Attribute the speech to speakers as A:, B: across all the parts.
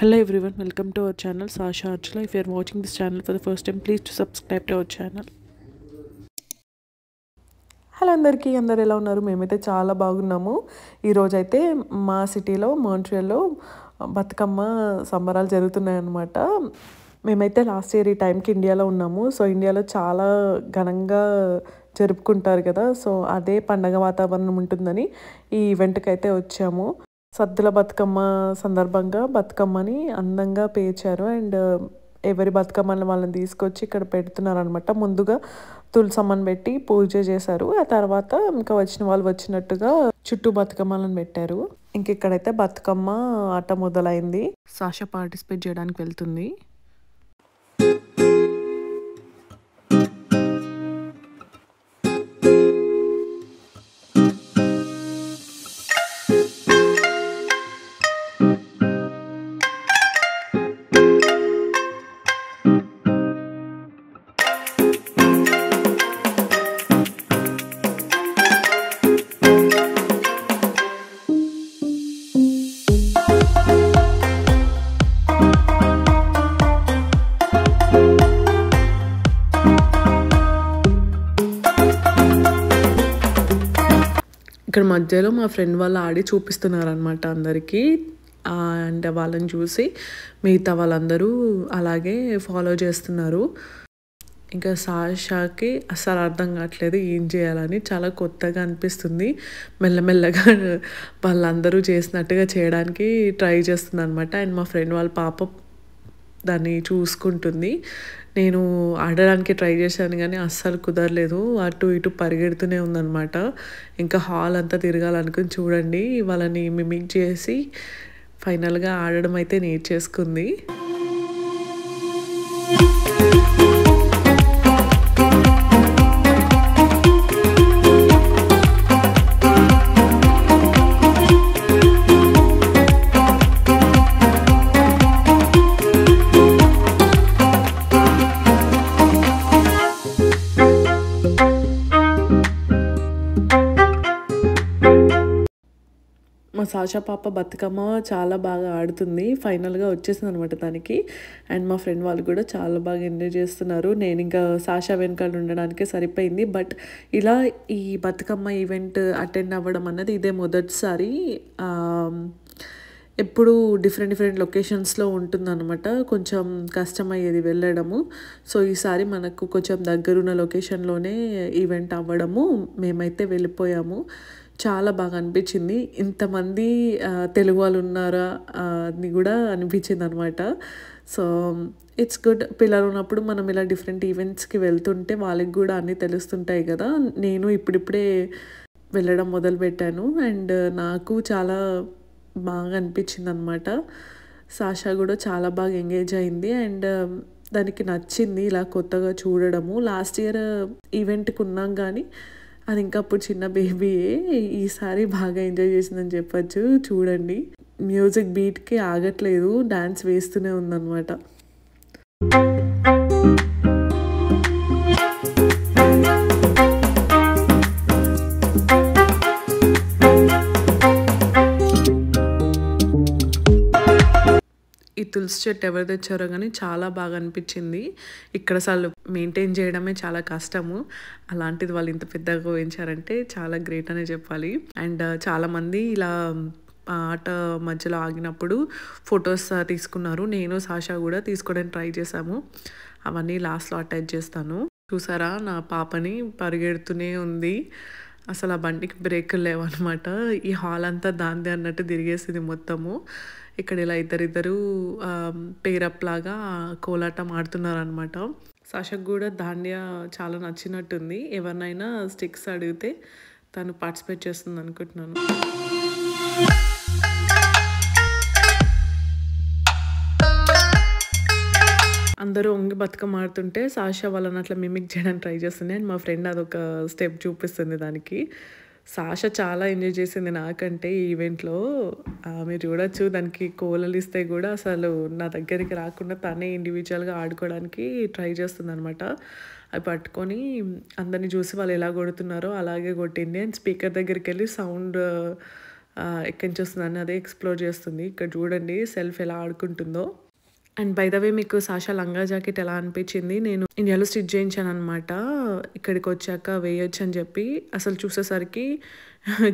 A: Hello everyone, welcome to our channel Sasha Archula. If you are watching this channel for the first time, please to subscribe to our channel. Hello అందరికీ, అందరు ఎలా ఉన్నారు? మేమైతే చాలా బాగున్నాము. ఈరోజైతే మా సిటీలో మాంట్రియల్లో బతుకమ్మ సంబరాలు జరుగుతున్నాయన్నమాట. మేమైతే లాస్ట్ ఇయర్ ఈ టైంకి ఇండియాలో ఉన్నాము. సో ఇండియాలో చాలా ఘనంగా జరుపుకుంటారు కదా, సో అదే పండగ వాతావరణం ఉంటుందని ఈ ఈవెంట్కి అయితే వచ్చాము. సద్దుల బతుకమ్మ సందర్భంగా బతుకమ్మని అందంగా పేర్చారు అండ్ ఎవరి బతుకమ్మని వాళ్ళని తీసుకొచ్చి ఇక్కడ పెడుతున్నారు అనమాట. ముందుగా తులసమ్మని పెట్టి పూజ చేశారు. ఆ తర్వాత ఇంకా వచ్చిన వాళ్ళు వచ్చినట్టుగా చుట్టూ బతుకమ్మలను పెట్టారు. ఇంక ఇక్కడైతే బతుకమ్మ ఆట మొదలైంది. సాషా పార్టిసిపేట్ చేయడానికి వెళ్తుంది. ఇక్కడ మధ్యలో మా ఫ్రెండ్ వాళ్ళు ఆడి చూపిస్తున్నారనమాట అందరికీ. అండ్ వాళ్ళని చూసి మిగతా వాళ్ళందరూ అలాగే ఫాలో చేస్తున్నారు. ఇంకా సాషాకి అసలు అర్థం కావట్లేదు ఏం చేయాలని. చాలా కొత్తగా అనిపిస్తుంది. మెల్లమెల్లగా వాళ్ళందరూ చేసినట్టుగా చేయడానికి ట్రై చేస్తుంది అనమాట. అండ్ మా ఫ్రెండ్ వాళ్ళ పాప దాన్ని చూసుకుంటుంది. నేను ఆడడానికి ట్రై చేశాను కానీ అస్సలు కుదరలేదు. అటు ఇటు పరిగెడుతూనే ఉందన్నమాట. ఇంకా హాల్ అంతా తిరగాలనుకుని చూడండి, వాళ్ళని మిమిక్ చేసి ఫైనల్గా ఆడడం అయితే నేర్చేసుకుంది. మా సాషా పాప బతుకమ్మ చాలా బాగా ఆడుతుంది. ఫైనల్గా వచ్చేసింది అనమాట తనకి. అండ్ మా ఫ్రెండ్ వాళ్ళు కూడా చాలా బాగా ఎంజాయ్ చేస్తున్నారు. నేను ఇంకా సాషా వెనకాల ఉండడానికే సరిపోయింది. బట్ ఇలా ఈ బతుకమ్మ ఈవెంట్ అటెండ్ అవ్వడం అన్నది ఇదే మొదటిసారి. ఎప్పుడు డిఫరెంట్ లొకేషన్స్లో ఉంటుందన్నమాట. కొంచెం కష్టమయ్యేది వెళ్ళడము. సో ఈసారి మనకు కొంచెం దగ్గరున్న లొకేషన్లోనే ఈవెంట్ అవ్వడము, మేమైతే వెళ్ళిపోయాము. చాలా బాగా అనిపించింది. ఇంతమంది తెలుగు వాళ్ళు ఉన్నారా అని కూడా అనిపించింది అనమాట. So it's good. పిల్లలు ఉన్నప్పుడు మనం ఇలా డిఫరెంట్ ఈవెంట్స్కి వెళ్తుంటే వాళ్ళకి కూడా అన్నీ తెలుస్తుంటాయి కదా. నేను ఇప్పుడిప్పుడే వెళ్ళడం మొదలుపెట్టాను అండ్ నాకు చాలా బాగా అనిపించింది అనమాట. సాషా కూడా చాలా బాగా ఎంగేజ్ అయింది అండ్ దానికి నచ్చింది ఇలా కొత్తగా చూడడము. లాస్ట్ ఇయర్ ఈవెంట్కి ఉన్నాం కానీ అది ఇంకా అప్పుడు చిన్న బేబీయే. ఈసారి బాగా ఎంజాయ్ చేసిందని చెప్పచ్చు. చూడండి, మ్యూజిక్ బీట్కి ఆగట్లేదు, డాన్స్ వేస్తూనే ఉందన్నమాట. ఈ తులసి చెట్టు ఎవరు తెచ్చారో కానీ చాలా బాగా అనిపించింది. ఇక్కడ అసలు మెయింటైన్ చేయడమే చాలా కష్టము. అలాంటిది వాళ్ళు ఇంత పెద్దగా వేయించారంటే చాలా గ్రేట్ అనే చెప్పాలి. అండ్ చాలామంది ఇలా ఆట మధ్యలో ఆగినప్పుడు ఫొటోస్ తీసుకున్నారు. నేను సాషా కూడా తీసుకోవడానికి ట్రై చేశాము. అవన్నీ లాస్ట్లో అటాచ్ చేస్తాను. చూసారా, నా పాపని పరిగెడుతూనే ఉంది. అసలు ఆ బండికి బ్రేకులు లేవన్నమాట. ఈ హాల్ అంతా దాందే అన్నట్టు తిరిగేసింది మొత్తము. ఇక్కడ ఇలా ఇద్దరిద్దరు పేరప్ లాగా కోలాటం ఆడుతున్నారు అనమాట. సాషకు కూడా దాండియ చాలా నచ్చినట్టుంది. ఎవరినైనా స్టిక్స్ అడిగితే తను పార్టిసిపేట్ చేస్తుంది అనుకుంటున్నాను. అందరూ ఒంగి బతుకమ్మ ఆడుతుంటే సాషా వాళ్ళని అట్లా మిమిక్ చేయడానికి ట్రై చేస్తుంది. అండ్ మా ఫ్రెండ్ అదొక స్టెప్ చూపిస్తుంది దానికి. సాషా చాలా ఎంజాయ్ చేసింది నాకంటే ఈ ఈవెంట్లో. మీరు చూడొచ్చు, దానికి కోలలు ఇస్తే కూడా అసలు నా దగ్గరికి రాకుండా తనే ఇండివిజువల్గా ఆడుకోవడానికి ట్రై చేస్తుంది అనమాట. అవి పట్టుకొని అందరినీ చూసి వాళ్ళు ఎలా కొడుతున్నారో అలాగే కొట్టింది. అండ్ స్పీకర్ దగ్గరికి వెళ్ళి సౌండ్ ఎక్కడి నుంచి వస్తుందని అదే ఎక్స్‌ప్లోర్ చేస్తుంది. ఇక్కడ చూడండి సెల్ఫ్ ఎలా ఆడుకుంటుందో. అండ్ బై ద వే మీకు సాషా లంగా జాకెట్ ఎలా అనిపించింది? నేను ఇండియాలో స్టిచ్ చేయించాననమాట. ఇక్కడికొచ్చాక వేయొచ్చని చెప్పి. అసలు చూసేసరికి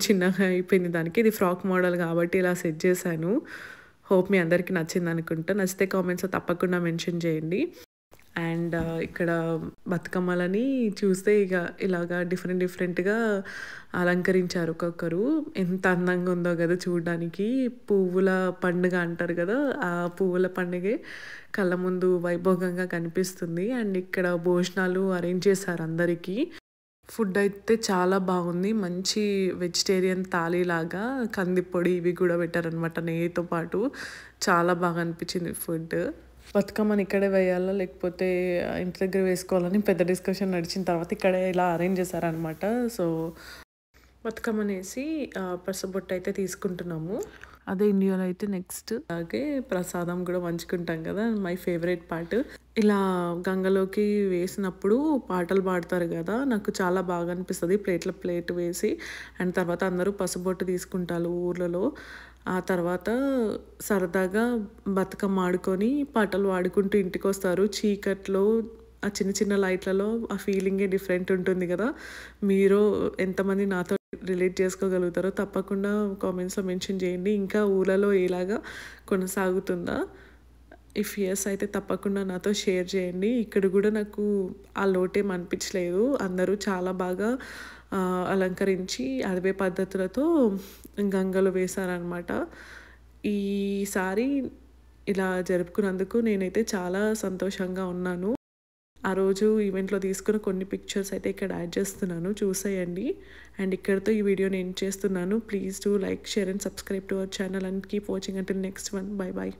A: చిన్నగా అయిపోయింది దానికి. ఇది ఫ్రాక్ మోడల్ కాబట్టి ఇలా సెట్ చేశాను. హోప్ మీ అందరికీ నచ్చిందనుకుంటా. నచ్చితే కామెంట్స్‌లో తప్పకుండా మెన్షన్ చేయండి. అండ్ ఇక్కడ బతుకమ్మలని చూస్తే ఇలాగా డిఫరెంట్‌గా అలంకరించారు ఒక్కొక్కరు. ఎంత అందంగా ఉందో గదా చూడడానికి. పువ్వుల పండుగ అంటారు గదా! ఆ పువ్వుల పండుగే కళ్ళ ముందు వైభోగంగా కనిపిస్తుంది. అండ్ ఇక్కడ భోజనాలు అరేంజ్ చేశారు అందరికీ. ఫుడ్ అయితే చాలా బాగుంది. మంచి వెజిటేరియన్ థాలీలాగా కందిపొడి ఇవి కూడా పెట్టారనమాట నెయ్యితో పాటు. చాలా బాగా అనిపించింది ఫుడ్. బతుకమ్మని ఇక్కడే వేయాలా లేకపోతే ఇంటి దగ్గర వేసుకోవాలని పెద్ద డిస్కషన్ నడిచిన తర్వాత ఇక్కడే ఇలా అరేంజ్ చేశారనమాట. సో బతుకమ్మనేసి పసుబొట్టు అయితే తీసుకుంటున్నాము. అదే ఇండియాలో అయితే నెక్స్ట్ అలాగే ప్రసాదం కూడా పంచుకుంటాం కదా, మై ఫేవరెట్ పార్ట్. ఇలా గంగలోకి వేసినప్పుడు పాటలు పాడతారు కదా, నాకు చాలా బాగా అనిపిస్తుంది. ప్లేట్ వేసి అండ్ తర్వాత అందరూ పసుబొట్టు తీసుకుంటారు ఊర్లలో. ఆ తర్వాత సరదాగా బతుకమ్మ ఆడుకొని పాటలు పాడుకుంటూ ఇంటికి వస్తారు. చీకట్లో ఆ చిన్న లైట్లలో ఆ ఫీలింగే డిఫరెంట్ ఉంటుంది కదా. మీరు ఎంతమంది నాతో రిలేట్ చేసుకోగలుగుతారో తప్పకుండా కామెంట్స్లో మెన్షన్ చేయండి. ఇంకా ఊళ్ళలో ఇలాగా కొనసాగుతుందా? ఇఫ్ యెస్ అయితే తప్పకుండా నాతో షేర్ చేయండి. ఇక్కడ కూడా నాకు ఆ లోటేం అనిపించలేదు. అందరూ చాలా బాగా అలంకరించి అదే పద్ధతులతో గంగలో వేశారనమాట. ఈసారి ఇలా జరుపుకున్నందుకు నేనైతే చాలా సంతోషంగా ఉన్నాను. ఆ రోజు ఈవెంట్లో తీసుకున్న కొన్ని పిక్చర్స్ అయితే ఇక్కడ యాడ్ చేస్తున్నాను, చూసేయండి. అండ్ ఇక్కడితో ఈ వీడియోని ఎండ్ చేస్తున్నాను. Please do like, share and subscribe to our channel and keep watching until next one. By.